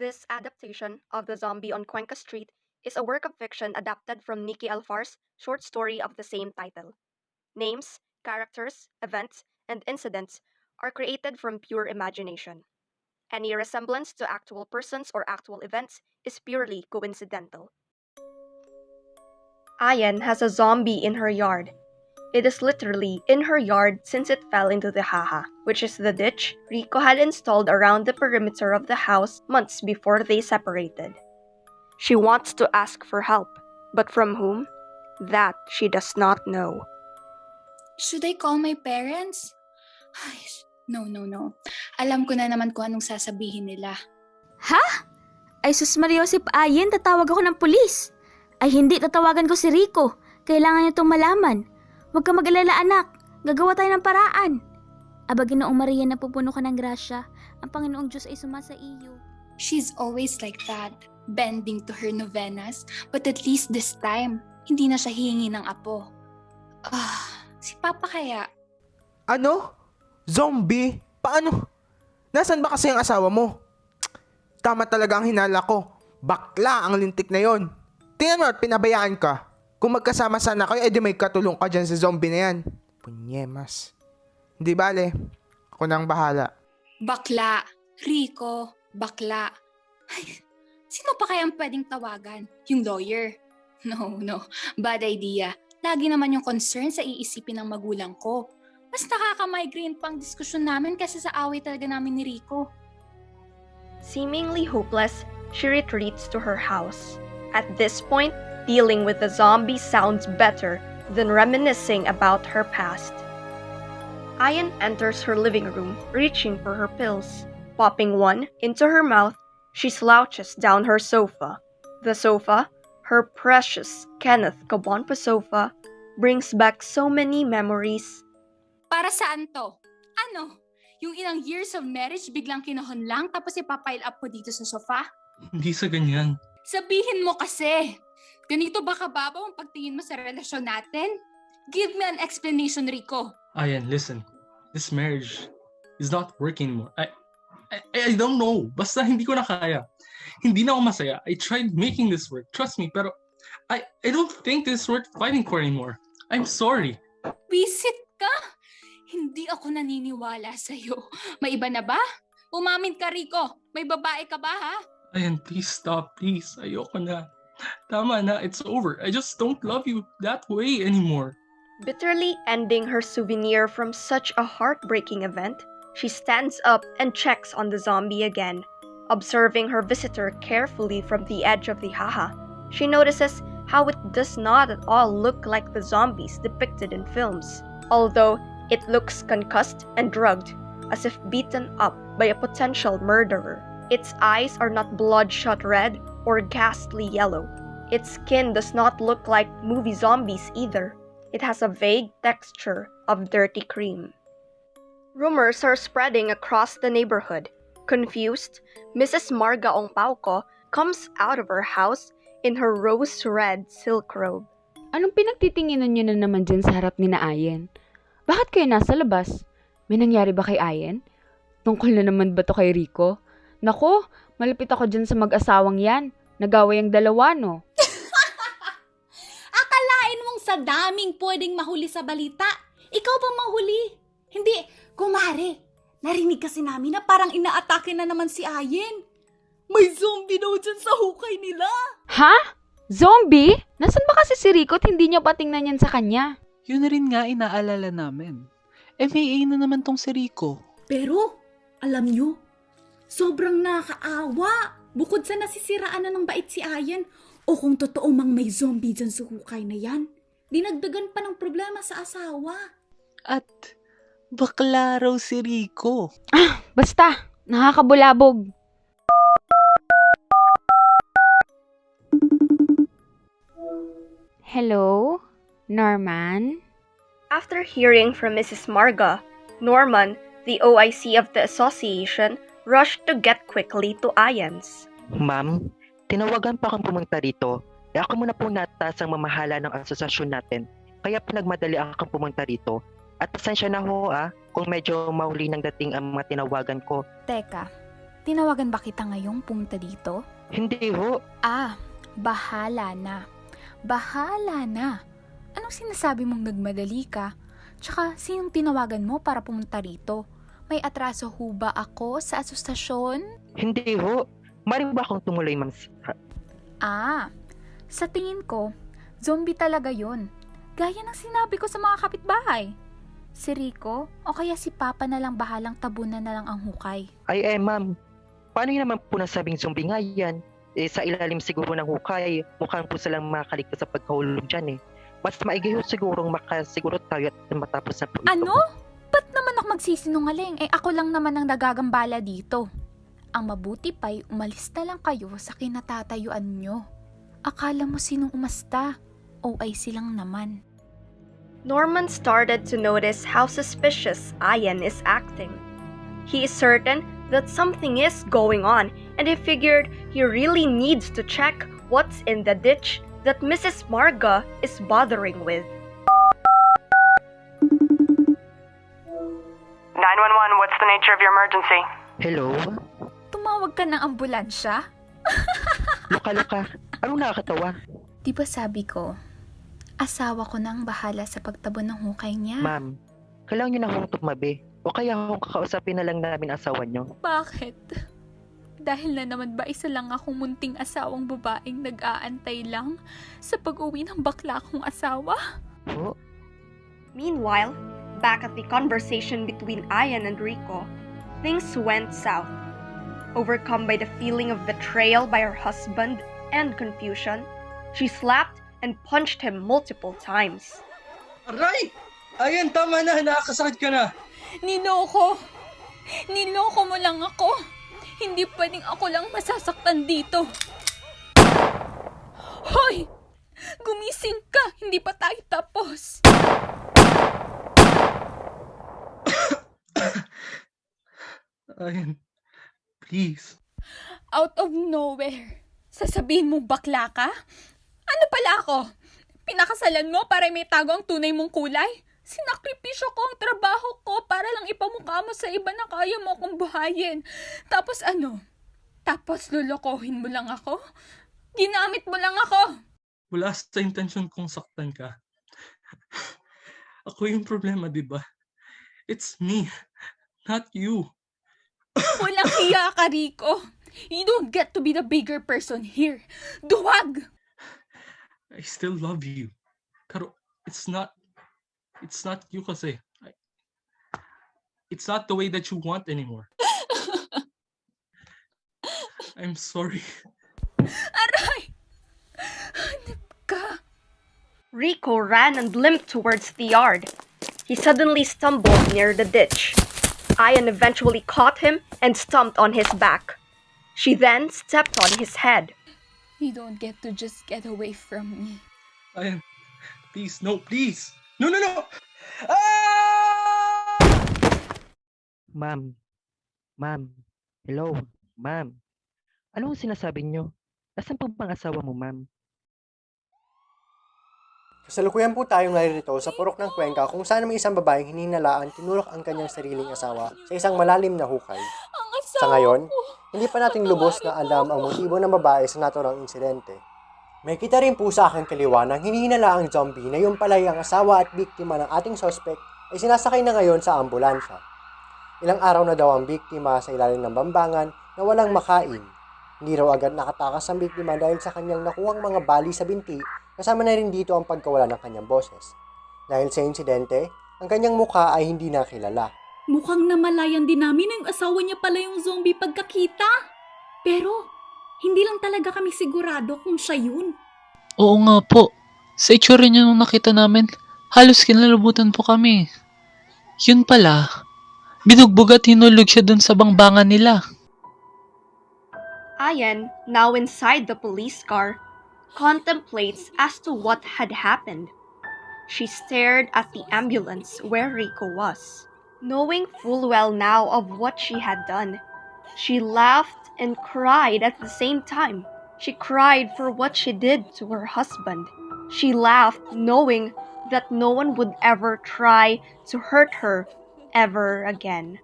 This adaptation of The Zombie on Cuenca Street is a work of fiction adapted from Nikki Alfar's short story of the same title. Names, characters, events, and incidents are created from pure imagination. Any resemblance to actual persons or actual events is purely coincidental. Ayen has a zombie in her yard. It is literally in her yard since it fell into the haha, which is the ditch Rico had installed around the perimeter of the house months before they separated. She wants to ask for help, but from whom? That she does not know. Should I call my parents? Ay, no. Alam ko na naman kung anong sasabihin nila. Ha? Ay sus Mariosip Ayen, tatawag ako ng pulis. Ay hindi, tatawagan ko si Rico. Kailangan niya itong malaman. Huwag ka mag-alala anak. Gagawa tayo ng paraan. Aba Ginoong Maria, napupuno ka ng grasya. Ang Panginoong Diyos ay sumasa iyo. She's always like that, bending to her novenas. But at least this time, hindi na siya hihingi ng apo. Si Papa kaya? Ano? Zombie? Paano? Nasaan ba kasi ang asawa mo? Tama talaga ang hinala ko. Bakla ang lintik na yon. Tingnan mo at pinabayaan ka. Kung magkasama sana kayo, edi may katulong ka dyan sa zombie na yan. Punyemas. Hindi bale. Ako na ang bahala. Bakla. Rico. Bakla. Ay, sino pa kayang pwedeng tawagan? Yung lawyer? No. Bad idea. Lagi naman yung concern sa iisipin ng magulang ko. Mas nakaka-migraine pang diskusyon namin kasi sa away talaga namin ni Rico. Seemingly hopeless, she retreats to her house. At this point, dealing with the zombie sounds better than reminiscing about her past. Ayen enters her living room, reaching for her pills. Popping one into her mouth, she slouches down her sofa. The sofa, her precious Kenneth Kabonpa sofa, brings back so many memories. Para saan to? Ano? Yung ilang years of marriage biglang kinahon lang tapos ipapile up ko dito sa sofa? Hindi sa ganyan. Sabihin mo kasi! Ganito ba kababaw ang pagtingin mo sa relasyon natin? Give me an explanation, Rico. Ayan, listen. This marriage is not working anymore. I don't know. Basta hindi ko na kaya. Hindi na ako masaya. I tried making this work. Trust me. Pero I don't think this is worth fighting for anymore. I'm sorry. Visit ka? Hindi ako naniniwala sa'yo. May iba na ba? Umamin ka, Rico. May babae ka ba, ha? Ayan, please stop. Please. Ayoko na. Tama na. It's over. I just don't love you that way anymore. Bitterly ending her souvenir from such a heartbreaking event, she stands up and checks on the zombie again. Observing her visitor carefully from the edge of the haha, she notices how it does not at all look like the zombies depicted in films. Although it looks concussed and drugged, as if beaten up by a potential murderer. Its eyes are not bloodshot red or ghastly yellow. Its skin does not look like movie zombies either. It has a vague texture of dirty cream. Rumors are spreading across the neighborhood. Confused, Mrs. Marga Ongpauco comes out of her house in her rose-red silk robe. Anong pinagtitinginan niyo na naman dyan sa harap ni na Ayen? Bakit kayo nasa labas? May nangyari ba kay Ayen? Tungkol na naman ba to kay Rico? Nako, malapit ako dyan sa mag-asawang yan. Nagaway ang dalawa, no? Akalain mong sa daming pwedeng mahuli sa balita, ikaw pa mahuli. Hindi, kumare. Narinig kasi namin na parang inaatake na naman si Ayen. May zombie daw dyan sa hukay nila. Ha? Zombie? Nasaan ba kasi si Rico at hindi niya pa tingnan yan sa kanya? Yun rin nga inaalala namin. FAA na naman tong si Rico. Pero, alam nyo, sobrang nakakaawa. Bukod sa nasisiraan na ng bait si Ayen, o kung totoo mang may zombie dyan sa hukay na yan, dinagdagan pa ng problema sa asawa. At bakla raw si Rico. Basta, nakakabulabog. Hello? Norman? After hearing from Mrs. Marga, Norman, the OIC of the association, rushed to get quickly to Ayen's. Ma'am, tinawagan pa akong pumunta rito. Ako muna po natas ang mamahala ng asosasyon natin. Kaya pinagmadali akong pumunta rito. At pasensya na ho kung medyo mahuli nang dating ang mga tinawagan ko. Teka, tinawagan ba kita ngayong pumunta dito? Hindi ho. Bahala na. Bahala na. Anong sinasabi mong nagmadali ka? Tsaka, sinong tinawagan mo para pumunta rito? May atraso ho ba ako sa asustasyon? Hindi ho. Maring ba akong tumuloy, ma'am? Sa tingin ko, zombie talaga yun. Gaya ng sinabi ko sa mga kapitbahay. Si Rico o kaya si Papa na lang bahalang tabunan na lang ang hukay. Ay, ma'am. Paano yun naman po nasabing zombie nga yan? Sa ilalim siguro ng hukay, mukhang po silang makaligtas sa pagkahulog dyan eh. Mas maigi ho sigurong makasiguro tayo at matapos na po ito. Ano? Ba't naman ako magsisinungaling? Ako lang naman ang nagagambala dito. Ang mabuti pa'y umalis na lang kayo sa kinatatayuan nyo. Akala mo sinong umasta? O ay silang naman. Norman started to notice how suspicious Ayen is acting. He is certain that something is going on, and he figured he really needs to check what's in the ditch that Mrs. Marga is bothering with. 911, what's the nature of your emergency? Hello? Tumawag ka ng ambulansya? Luka-luka. Anong nakakatawa? Di ba sabi ko, asawa ko na ang bahala sa pagtabo ng hukay niya? Ma'am, kailangan nyo na akong tumabi. O kaya akong kakausapin na lang namin asawa nyo. Bakit? Dahil na naman ba isa lang akong munting asawang babaeng nag-aantay lang sa pag-uwi ng bakla kong asawa? Oh? Meanwhile, back at the conversation between Ayen and Rico, things went south. Overcome by the feeling of betrayal by her husband and confusion, she slapped and punched him multiple times. Aray! Ayen, tama na. Nakakasakit ka na. Niloko mo lang ako. Hindi pwedeng ako lang masasaktan dito. Hoy! Gumising ka! Hindi pa tayo tapos. Ayen, please. Out of nowhere. Sasabihin mo bakla ka? Ano pala ako? Pinakasalan mo para may tago ang tunay mong kulay? Sinakripisyo ko ang trabaho ko para lang ipamukha mo sa iba na kaya mo akong buhayin. Tapos ano? Tapos lulukohin mo lang ako? Ginamit mo lang ako? Wala sa intensyon kong saktan ka. Ako yung problema, di ba? It's me, not you. Walang hiya ka, Rico. You don't get to be the bigger person here. Duwag! I still love you. Pero it's not you kasi. It's not the way that you want anymore. I'm sorry. Aray! Hanip ka. Rico ran and limped towards the yard. He suddenly stumbled near the ditch. Ayen eventually caught him and stomped on his back. She then stepped on his head. You don't get to just get away from me. Ayen, please, no, please. No! Ah! Ma'am. Hello, ma'am. Ano ang sinasabi nyo? Nasaan po bang asawa mo, ma'am? Kasalukuyan po tayong narito sa purok ng Cuenca kung saan may isang babaeng hininalaan tinulak ang kanyang sariling asawa sa isang malalim na hukay. Sa ngayon, hindi pa natin lubos na alam ang motibo ng babae sa naturang insidente. May kita rin po sa aking kaliwa ng hininalaang zombie na yung palay ang asawa at biktima ng ating suspect ay sinasakay na ngayon sa ambulansya. Ilang araw na daw ang biktima sa ilalim ng bambangan na walang makain. Hindi raw agad nakatakas ang biktima dahil sa kanyang nakuhang mga bali sa binti, kasama na rin dito ang pagkawala ng kanyang boses. Dahil sa insidente, ang kanyang mukha ay hindi nakilala. Mukhang namalayan din namin ang asawa niya pala yung zombie pagkakita. Pero, hindi lang talaga kami sigurado kung siya yun. Oo nga po. Sa itsura niya nung nakita namin, halos kinalabutan po kami. Yun pala, binugbog at hinulog siya dun sa bangbangan nila. Ayen, now inside the police car, contemplates as to what had happened. She stared at the ambulance where Rico was. Knowing full well now of what she had done, she laughed and cried at the same time. She cried for what she did to her husband. She laughed knowing that no one would ever try to hurt her ever again.